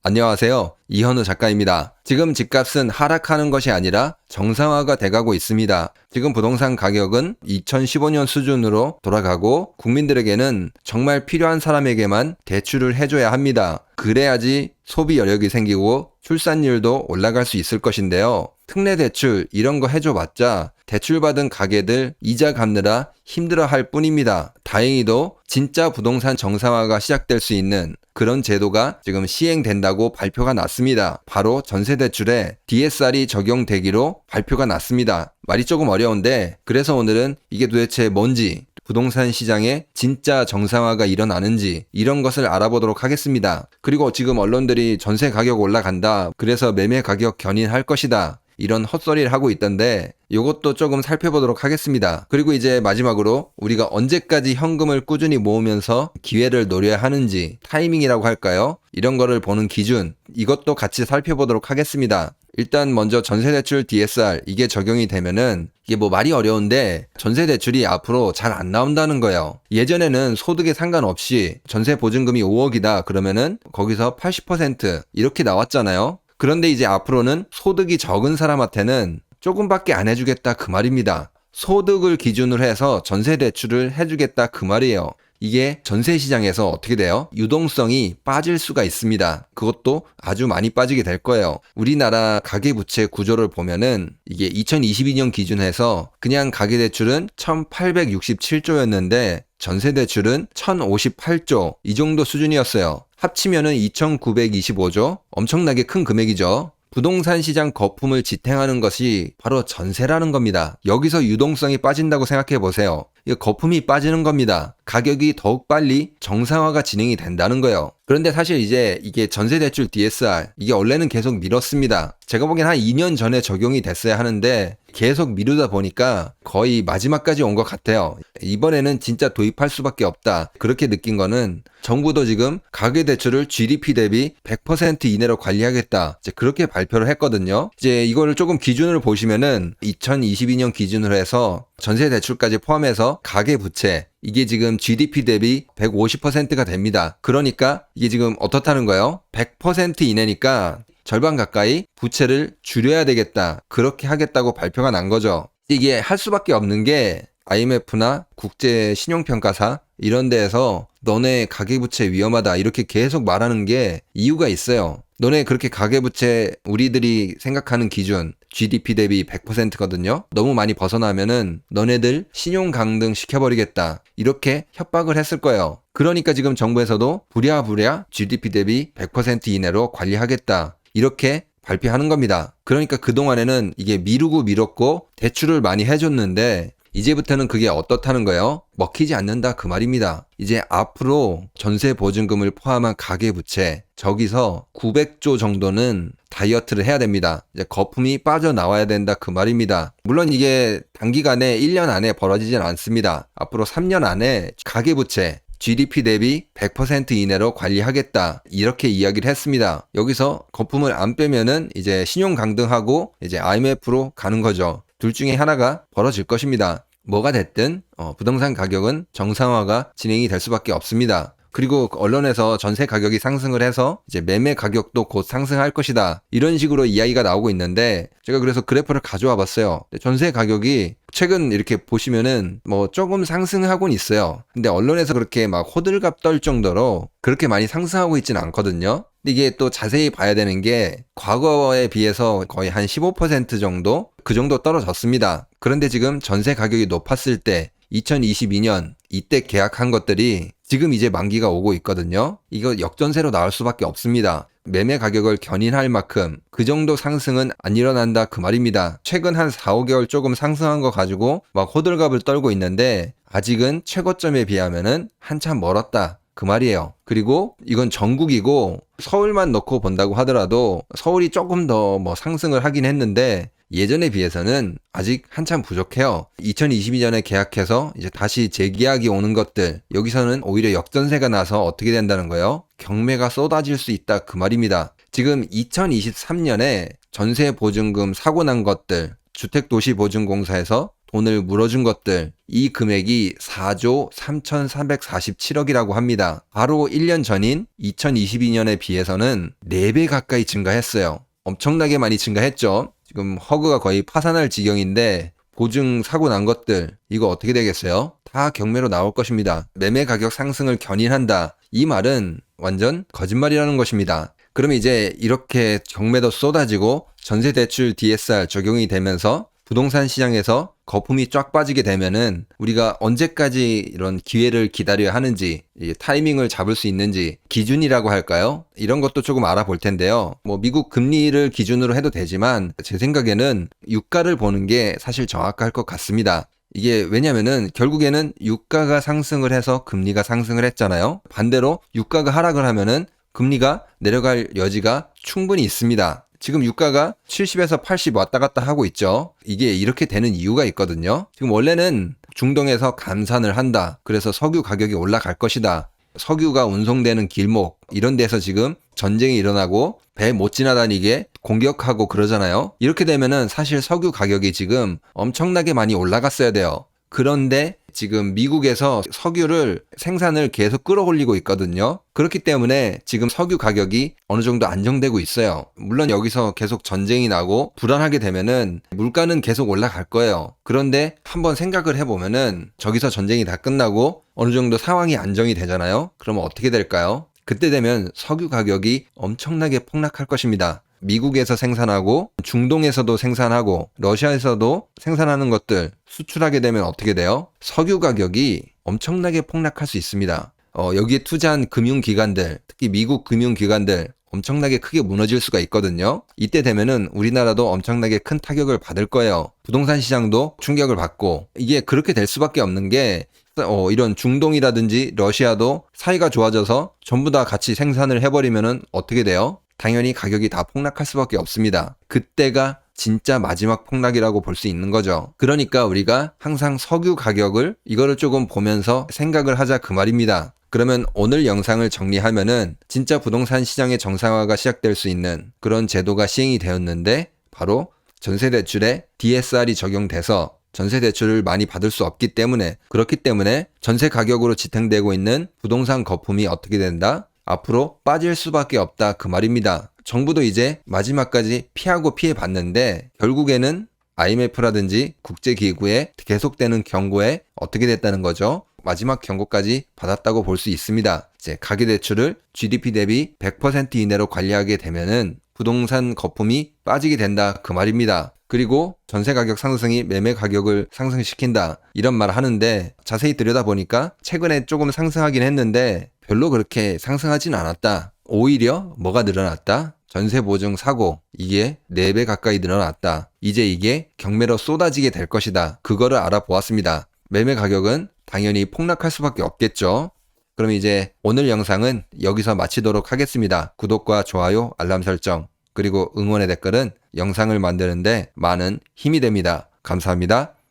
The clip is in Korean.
안녕하세요. 이현우 작가입니다. 지금 집값은 하락하는 것이 아니라 정상화가 돼가고 있습니다. 지금 부동산 가격은 2015년 수준으로 돌아가고 국민들에게는 정말 필요한 사람에게만 대출을 해줘야 합니다. 그래야지 소비 여력이 생기고 출산율도 올라갈 수 있을 것인데요. 특례 대출 이런 거 해줘봤자 대출받은 가게들 이자 갚느라 힘들어할 뿐입니다. 다행히도 진짜 부동산 정상화가 시작될 수 있는 그런 제도가 지금 시행된다고 발표가 났습니다. 바로 전세대출에 DSR이 적용되기로 발표가 났습니다. 말이 조금 어려운데 그래서 오늘은 이게 도대체 뭔지, 부동산 시장에 진짜 정상화가 일어나는지 이런 것을 알아보도록 하겠습니다. 그리고 지금 언론들이 전세 가격 올라간다, 그래서 매매 가격 견인할 것이다, 이런 헛소리를 하고 있던데 이것도 조금 살펴보도록 하겠습니다. 그리고 이제 마지막으로 우리가 언제까지 현금을 꾸준히 모으면서 기회를 노려야 하는지, 타이밍이라고 할까요? 이런 거를 보는 기준, 이것도 같이 살펴보도록 하겠습니다. 일단 먼저 전세대출 DSR 이게 적용이 되면은 이게 뭐 말이 어려운데 전세대출이 앞으로 잘 안 나온다는 거예요. 예전에는 소득에 상관없이 전세보증금이 5억이다 그러면은 거기서 80% 이렇게 나왔잖아요. 그런데 이제 앞으로는 소득이 적은 사람한테는 조금밖에 안 해주겠다 그 말입니다. 소득을 기준으로 해서 전세 대출을 해주겠다 그 말이에요. 이게 전세 시장에서 어떻게 돼요? 유동성이 빠질 수가 있습니다. 그것도 아주 많이 빠지게 될 거예요. 우리나라 가계부채 구조를 보면은 이게 2022년 기준해서 그냥 가계대출은 1867조였는데 전세대출은 1058조 이 정도 수준이었어요. 합치면은 2925조, 엄청나게 큰 금액이죠. 부동산 시장 거품을 지탱하는 것이 바로 전세라는 겁니다. 여기서 유동성이 빠진다고 생각해 보세요. 이 거품이 빠지는 겁니다. 가격이 더욱 빨리 정상화가 진행이 된다는 거예요. 그런데 사실 이제 이게 전세대출 DSR 이게 원래는 계속 미뤘습니다. 제가 보기엔 한 2년 전에 적용이 됐어야 하는데 계속 미루다 보니까 거의 마지막까지 온 것 같아요. 이번에는 진짜 도입할 수밖에 없다. 그렇게 느낀 거는 정부도 지금 가계대출을 GDP 대비 100% 이내로 관리하겠다, 이제 그렇게 발표를 했거든요. 이제 이거를 조금 기준을 보시면은 2022년 기준으로 해서 전세대출까지 포함해서 가계부채 이게 지금 GDP 대비 150%가 됩니다. 그러니까 이게 지금 어떻다는 거예요? 100% 이내니까 절반 가까이 부채를 줄여야 되겠다, 그렇게 하겠다고 발표가 난 거죠. 이게 할 수밖에 없는 게 IMF나 국제 신용평가사 이런 데에서 너네 가계부채 위험하다 이렇게 계속 말하는 게 이유가 있어요. 너네 그렇게 가계부채 우리들이 생각하는 기준 GDP 대비 100%거든요. 너무 많이 벗어나면은 너네들 신용 강등 시켜버리겠다, 이렇게 협박을 했을 거예요. 그러니까 지금 정부에서도 부랴부랴 GDP 대비 100% 이내로 관리하겠다, 이렇게 발표하는 겁니다. 그러니까 그동안에는 이게 미뤘고 대출을 많이 해줬는데 이제부터는 그게 어떻다는 거예요? 먹히지 않는다 그 말입니다. 이제 앞으로 전세보증금을 포함한 가계부채 저기서 900조 정도는 다이어트를 해야 됩니다. 이제 거품이 빠져나와야 된다 그 말입니다. 물론 이게 단기간에 1년 안에 벌어지진 않습니다. 앞으로 3년 안에 가계부채 GDP 대비 100% 이내로 관리하겠다, 이렇게 이야기를 했습니다. 여기서 거품을 안 빼면은 이제 신용 강등하고 이제 IMF로 가는 거죠. 둘 중에 하나가 벌어질 것입니다. 뭐가 됐든 부동산 가격은 정상화가 진행이 될 수밖에 없습니다. 그리고 언론에서 전세 가격이 상승을 해서 이제 매매 가격도 곧 상승할 것이다, 이런 식으로 이야기가 나오고 있는데 제가 그래서 그래프를 가져와 봤어요. 전세 가격이 최근 이렇게 보시면은 뭐 조금 상승하고는 있어요. 근데 언론에서 그렇게 막 호들갑 떨 정도로 그렇게 많이 상승하고 있지는 않거든요. 근데 이게 또 자세히 봐야 되는 게 과거에 비해서 거의 한 15% 정도 그 정도 떨어졌습니다. 그런데 지금 전세 가격이 높았을 때 2022년 이때 계약한 것들이 지금 이제 만기가 오고 있거든요. 이거 역전세로 나올 수밖에 없습니다. 매매 가격을 견인할 만큼 그 정도 상승은 안 일어난다 그 말입니다. 최근 한 4, 5개월 조금 상승한 거 가지고 막 호들갑을 떨고 있는데 아직은 최고점에 비하면은 한참 멀었다 그 말이에요. 그리고 이건 전국이고 서울만 넣고 본다고 하더라도 서울이 조금 더 뭐 상승을 하긴 했는데 예전에 비해서는 아직 한참 부족해요. 2022년에 계약해서 이제 다시 재계약이 오는 것들, 여기서는 오히려 역전세가 나서 어떻게 된다는 거예요? 경매가 쏟아질 수 있다 그 말입니다. 지금 2023년에 전세보증금 사고 난 것들 주택도시보증공사에서 돈을 물어준 것들, 이 금액이 4조 3,347억이라고 합니다. 바로 1년 전인 2022년에 비해서는 4배 가까이 증가했어요. 엄청나게 많이 증가했죠. 지금 허그가 거의 파산할 지경인데 보증 사고 난 것들 이거 어떻게 되겠어요? 다 경매로 나올 것입니다. 매매 가격 상승을 견인한다. 이 말은 완전 거짓말이라는 것입니다. 그럼 이제 이렇게 경매도 쏟아지고 전세대출 DSR 적용이 되면서 부동산 시장에서 거품이 쫙 빠지게 되면은 우리가 언제까지 이런 기회를 기다려야 하는지, 타이밍을 잡을 수 있는지 기준이라고 할까요? 이런 것도 조금 알아볼 텐데요. 뭐 미국 금리를 기준으로 해도 되지만 제 생각에는 유가를 보는 게 사실 정확할 것 같습니다. 이게 왜냐면은 결국에는 유가가 상승을 해서 금리가 상승을 했잖아요. 반대로 유가가 하락을 하면은 금리가 내려갈 여지가 충분히 있습니다. 지금 유가가 70에서 80 왔다 갔다 하고 있죠. 이게 이렇게 되는 이유가 있거든요. 지금 원래는 중동에서 감산을 한다. 그래서 석유 가격이 올라갈 것이다. 석유가 운송되는 길목 이런 데서 지금 전쟁이 일어나고 배 못 지나다니게 공격하고 그러잖아요. 이렇게 되면은 사실 석유 가격이 지금 엄청나게 많이 올라갔어야 돼요. 그런데 지금 미국에서 석유를 생산을 계속 끌어올리고 있거든요. 그렇기 때문에 지금 석유 가격이 어느 정도 안정되고 있어요. 물론 여기서 계속 전쟁이 나고 불안하게 되면은 물가는 계속 올라갈 거예요. 그런데 한번 생각을 해보면은 저기서 전쟁이 다 끝나고 어느 정도 상황이 안정이 되잖아요. 그러면 어떻게 될까요? 그때 되면 석유 가격이 엄청나게 폭락할 것입니다. 미국에서 생산하고 중동에서도 생산하고 러시아에서도 생산하는 것들 수출하게 되면 어떻게 돼요? 석유 가격이 엄청나게 폭락할 수 있습니다. 여기에 투자한 금융기관들, 특히 미국 금융기관들 엄청나게 크게 무너질 수가 있거든요. 이때 되면은 우리나라도 엄청나게 큰 타격을 받을 거예요. 부동산 시장도 충격을 받고 이게 그렇게 될 수밖에 없는 게 이런 중동이라든지 러시아도 사이가 좋아져서 전부 다 같이 생산을 해버리면은 어떻게 돼요? 당연히 가격이 다 폭락할 수밖에 없습니다. 그때가 진짜 마지막 폭락이라고 볼 수 있는 거죠. 그러니까 우리가 항상 석유 가격을 이거를 조금 보면서 생각을 하자 그 말입니다. 그러면 오늘 영상을 정리하면은 진짜 부동산 시장의 정상화가 시작될 수 있는 그런 제도가 시행이 되었는데 바로 전세대출에 DSR이 적용돼서 전세대출을 많이 받을 수 없기 때문에 그렇기 때문에 전세 가격으로 지탱되고 있는 부동산 거품이 어떻게 된다? 앞으로 빠질 수밖에 없다 그 말입니다. 정부도 이제 마지막까지 피하고 피해봤는데 결국에는 IMF라든지 국제기구의 계속되는 경고에 어떻게 됐다는 거죠? 마지막 경고까지 받았다고 볼 수 있습니다. 이제 가계대출을 GDP 대비 100% 이내로 관리하게 되면은 부동산 거품이 빠지게 된다 그 말입니다. 그리고 전세 가격 상승이 매매 가격을 상승시킨다 이런 말을 하는데 자세히 들여다보니까 최근에 조금 상승하긴 했는데 별로 그렇게 상승하진 않았다. 오히려 뭐가 늘어났다? 전세 보증 사고 이게 4배 가까이 늘어났다. 이제 이게 경매로 쏟아지게 될 것이다. 그거를 알아보았습니다. 매매 가격은 당연히 폭락할 수밖에 없겠죠. 그럼 이제 오늘 영상은 여기서 마치도록 하겠습니다. 구독과 좋아요, 알람 설정, 그리고 응원의 댓글은 영상을 만드는데 많은 힘이 됩니다. 감사합니다.